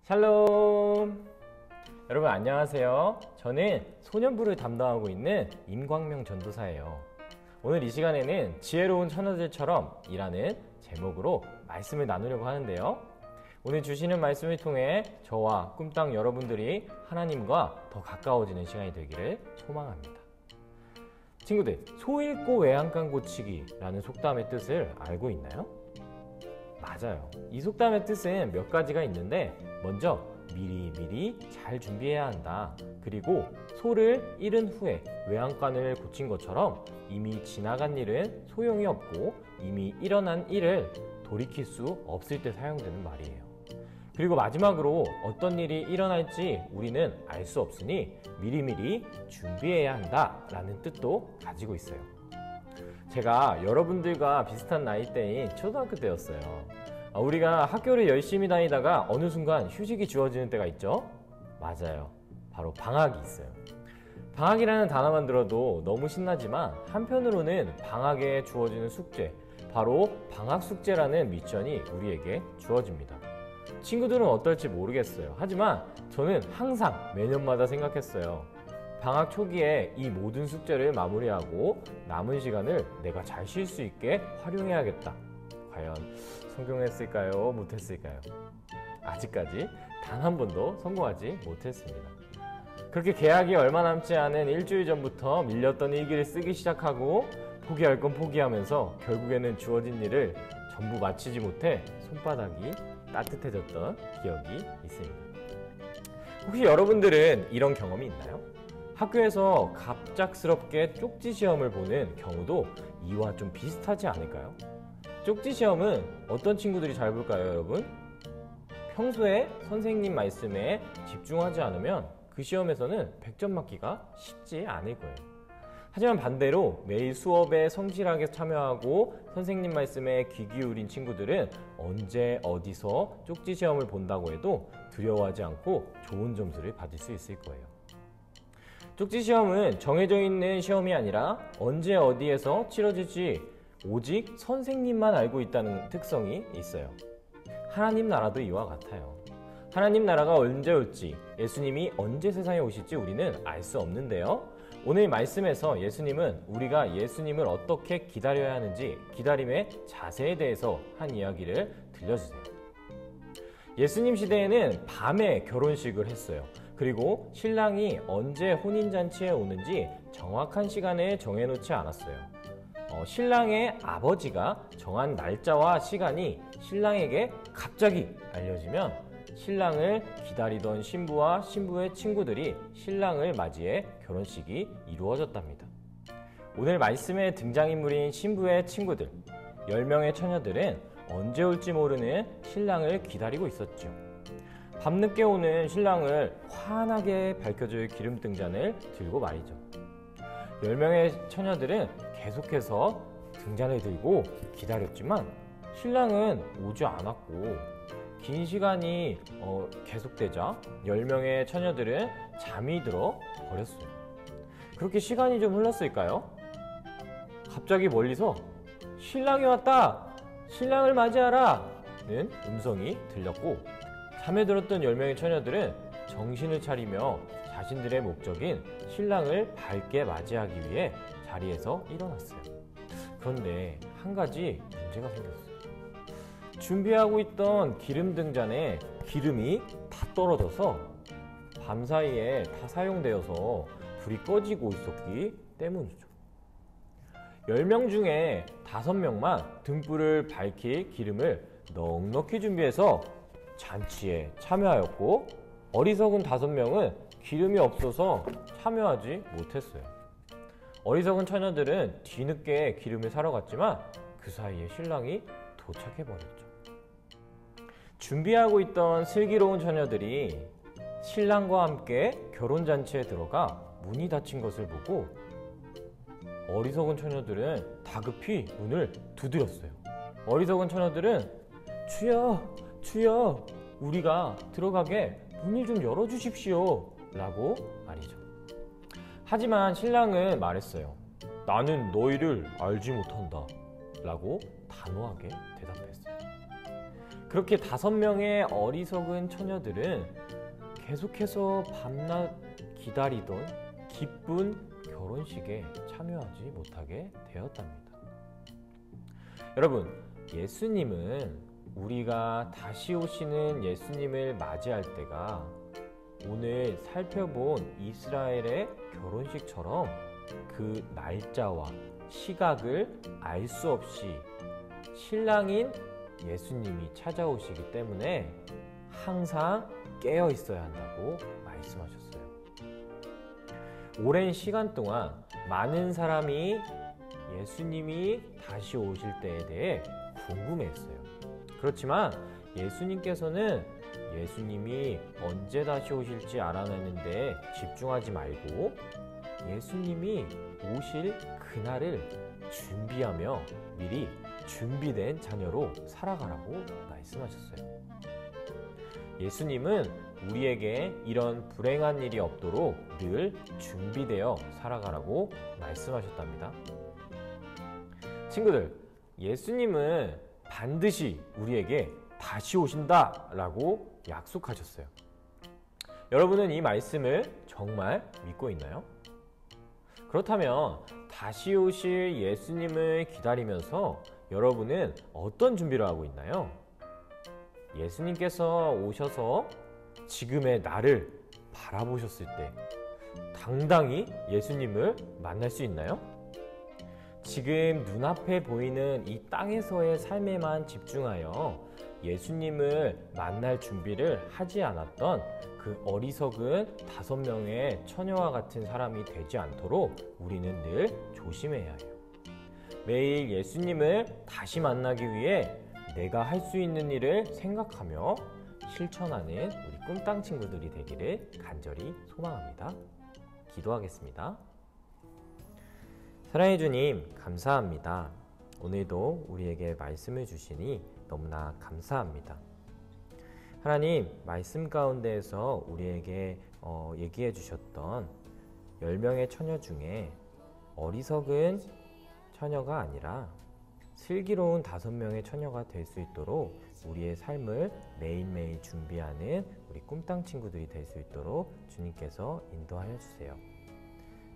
샬롬! 여러분 안녕하세요. 저는 소년부를 담당하고 있는 임광명 전도사예요. 오늘 이 시간에는 지혜로운 처녀들처럼 이라는 제목으로 말씀을 나누려고 하는데요. 오늘 주시는 말씀을 통해 저와 꿈땅 여러분들이 하나님과 더 가까워지는 시간이 되기를 소망합니다. 친구들, 소 잃고 외양간 고치기라는 속담의 뜻을 알고 있나요? 맞아요. 이 속담의 뜻은 몇 가지가 있는데 먼저 미리미리 잘 준비해야 한다. 그리고 소를 잃은 후에 외양간을 고친 것처럼 이미 지나간 일은 소용이 없고 이미 일어난 일을 돌이킬 수 없을 때 사용되는 말이에요. 그리고 마지막으로 어떤 일이 일어날지 우리는 알 수 없으니 미리미리 준비해야 한다 라는 뜻도 가지고 있어요. 제가 여러분들과 비슷한 나이대인 초등학교 때였어요. 우리가 학교를 열심히 다니다가 어느 순간 휴식이 주어지는 때가 있죠? 맞아요. 바로 방학이 있어요. 방학이라는 단어만 들어도 너무 신나지만 한편으로는 방학에 주어지는 숙제, 바로 방학숙제라는 미션이 우리에게 주어집니다. 친구들은 어떨지 모르겠어요. 하지만 저는 항상 매년마다 생각했어요. 방학 초기에 이 모든 숙제를 마무리하고 남은 시간을 내가 잘 쉴 수 있게 활용해야겠다. 과연 성공했을까요? 못했을까요? 아직까지 단 한 번도 성공하지 못했습니다. 그렇게 개학이 얼마 남지 않은 일주일 전부터 밀렸던 일기를 쓰기 시작하고 포기할 건 포기하면서 결국에는 주어진 일을 전부 마치지 못해 손바닥이 따뜻해졌던 기억이 있습니다. 혹시 여러분들은 이런 경험이 있나요? 학교에서 갑작스럽게 쪽지 시험을 보는 경우도 이와 좀 비슷하지 않을까요? 쪽지 시험은 어떤 친구들이 잘 볼까요, 여러분? 평소에 선생님 말씀에 집중하지 않으면 그 시험에서는 100점 맞기가 쉽지 않을 거예요. 하지만 반대로 매일 수업에 성실하게 참여하고 선생님 말씀에 귀 기울인 친구들은 언제 어디서 쪽지 시험을 본다고 해도 두려워하지 않고 좋은 점수를 받을 수 있을 거예요. 쪽지 시험은 정해져 있는 시험이 아니라 언제 어디에서 치러질지 오직 선생님만 알고 있다는 특성이 있어요. 하나님 나라도 이와 같아요. 하나님 나라가 언제 올지, 예수님이 언제 세상에 오실지 우리는 알 수 없는데요. 오늘 말씀에서 예수님은 우리가 예수님을 어떻게 기다려야 하는지 기다림의 자세에 대해서 한 이야기를 들려주세요. 예수님 시대에는 밤에 결혼식을 했어요. 그리고 신랑이 언제 혼인잔치에 오는지 정확한 시간에 정해놓지 않았어요. 신랑의 아버지가 정한 날짜와 시간이 신랑에게 갑자기 알려지면 신랑을 기다리던 신부와 신부의 친구들이 신랑을 맞이해 결혼식이 이루어졌답니다. 오늘 말씀의 등장인물인 신부의 친구들, 10명의 처녀들은 언제 올지 모르는 신랑을 기다리고 있었죠. 밤늦게 오는 신랑을 환하게 밝혀줄 기름등잔을 들고 말이죠. 10명의 처녀들은 계속해서 등잔을 들고 기다렸지만 신랑은 오지 않았고 긴 시간이 계속되자 10명의 처녀들은 잠이 들어 버렸어요. 그렇게 시간이 좀 흘렀을까요? 갑자기 멀리서 신랑이 왔다! 신랑을 맞이하라! 는 음성이 들렸고 잠에 들었던 10명의 처녀들은 정신을 차리며 자신들의 목적인 신랑을 밝게 맞이하기 위해 자리에서 일어났어요. 그런데 한 가지 문제가 생겼어요. 준비하고 있던 기름 등잔에 기름이 다 떨어져서 밤사이에 다 사용되어서 불이 꺼지고 있었기 때문이죠. 10명 중에 5명만 등불을 밝힐 기름을 넉넉히 준비해서 잔치에 참여하였고 어리석은 5명은 기름이 없어서 참여하지 못했어요. 어리석은 처녀들은 뒤늦게 기름을 사러 갔지만 그 사이에 신랑이 도착해버렸죠. 준비하고 있던 슬기로운 처녀들이 신랑과 함께 결혼잔치에 들어가 문이 닫힌 것을 보고 어리석은 처녀들은 다급히 문을 두드렸어요. 어리석은 처녀들은 주여, 주여, 우리가 들어가게 문을 좀 열어주십시오 라고 말이죠. 하지만 신랑은 말했어요. 나는 너희를 알지 못한다. 라고 단호하게 대답했어요. 그렇게 5명의 어리석은 처녀들은 계속해서 밤낮 기다리던 기쁜 결혼식에 참여하지 못하게 되었답니다. 여러분, 예수님은 우리가 다시 오시는 예수님을 맞이할 때가 오늘 살펴본 이스라엘의 결혼식처럼 그 날짜와 시각을 알 수 없이 신랑인 예수님이 찾아오시기 때문에 항상 깨어 있어야 한다고 말씀하셨어요. 오랜 시간 동안 많은 사람이 예수님이 다시 오실 때에 대해 궁금해했어요. 그렇지만 예수님께서는 예수님이 언제 다시 오실지 알아내는데 집중하지 말고 예수님이 오실 그날을 준비하며 미리 준비된 자녀로 살아가라고 말씀하셨어요. 예수님은 우리에게 이런 불행한 일이 없도록 늘 준비되어 살아가라고 말씀하셨답니다. 친구들, 예수님은 반드시 우리에게 다시 오신다 라고 약속하셨어요. 여러분은 이 말씀을 정말 믿고 있나요? 그렇다면 다시 오실 예수님을 기다리면서 여러분은 어떤 준비를 하고 있나요? 예수님께서 오셔서 지금의 나를 바라보셨을 때 당당히 예수님을 만날 수 있나요? 지금 눈앞에 보이는 이 땅에서의 삶에만 집중하여 예수님을 만날 준비를 하지 않았던 그 어리석은 5명의 처녀와 같은 사람이 되지 않도록 우리는 늘 조심해야 해요. 매일 예수님을 다시 만나기 위해 내가 할 수 있는 일을 생각하며 실천하는 우리 꿈땅 친구들이 되기를 간절히 소망합니다. 기도하겠습니다. 사랑해 주님, 감사합니다. 오늘도 우리에게 말씀을 주시니 너무나 감사합니다. 하나님, 말씀 가운데에서 우리에게 얘기해 주셨던 10명의 처녀 중에 어리석은 처녀가 아니라 슬기로운 5명의 처녀가 될 수 있도록 우리의 삶을 매일매일 준비하는 우리 꿈땅 친구들이 될 수 있도록 주님께서 인도하여 주세요.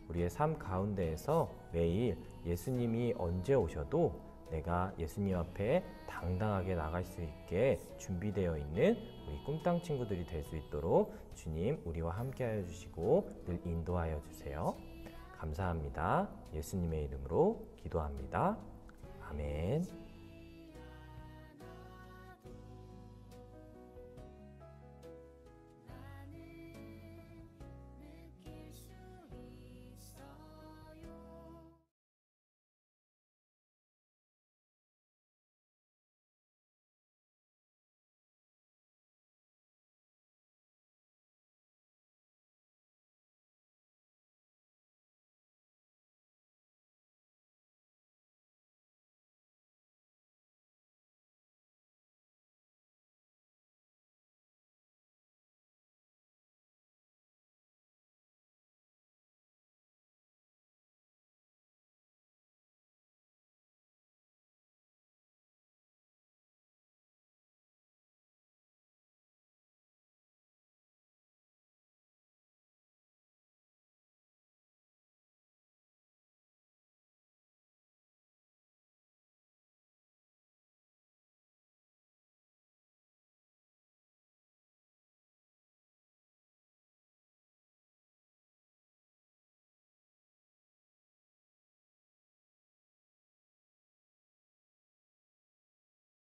우리의 삶 가운데에서 매일 예수님이 언제 오셔도 내가 예수님 앞에 당당하게 나갈 수 있게 준비되어 있는 우리 꿈땅 친구들이 될 수 있도록 주님 우리와 함께 하여 주시고 늘 인도하여 주세요. 감사합니다. 예수님의 이름으로 기도합니다. 아멘.